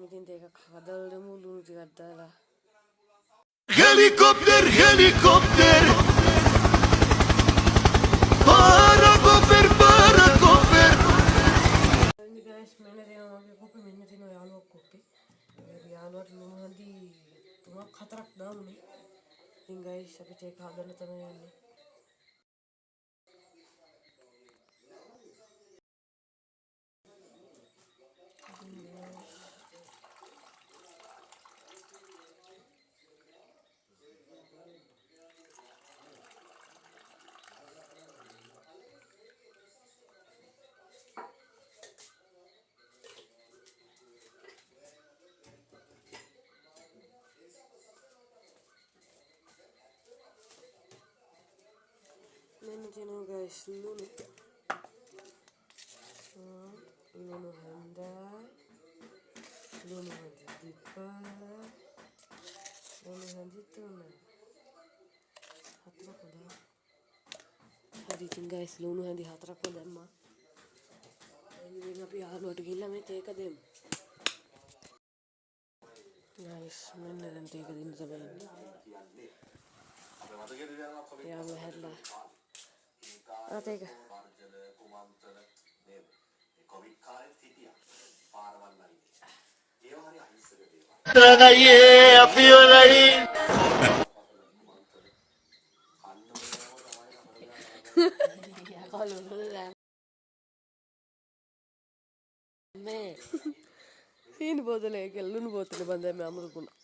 දැන් ඉතින් ඒක හදවලම ලුණු ටිකක් දාලා Helikopter, helikopter. Parakoper, parakoper. ඉතින් ගයිස් මෙන්න දෙනවා මගේ කොපි මෙන්න තියෙනවා යාළුවා කොපි යාළුවාට ලුණු හඳි 3ක් 4ක් දාමුනේ ඉතින් ගයිස් අපිට ඒක හදන්න තමයි යන්නේ මෙන්න තියෙනවා ගයිස් ලුණු ලුණු හඳයි ලුණු හඳි දෙකයි ලුණු හඳි තුනයි හතරක් දාන්න හරි ඉතින් ගයිස් ලුණු හඳි හතරක්ම දැම්මා ඉතින් අපි යාළුවට ගිහිල්ලා මේ තේක දෙමු ගයිස් මෙන්න දැන් තේක දෙන්න තමයි යන්නේ යාළුවා හැරලා තේක Ye apiolai. සීනි බෝතලේ ලුණු බෝතලේ බඳ මේ අමුරුකුණා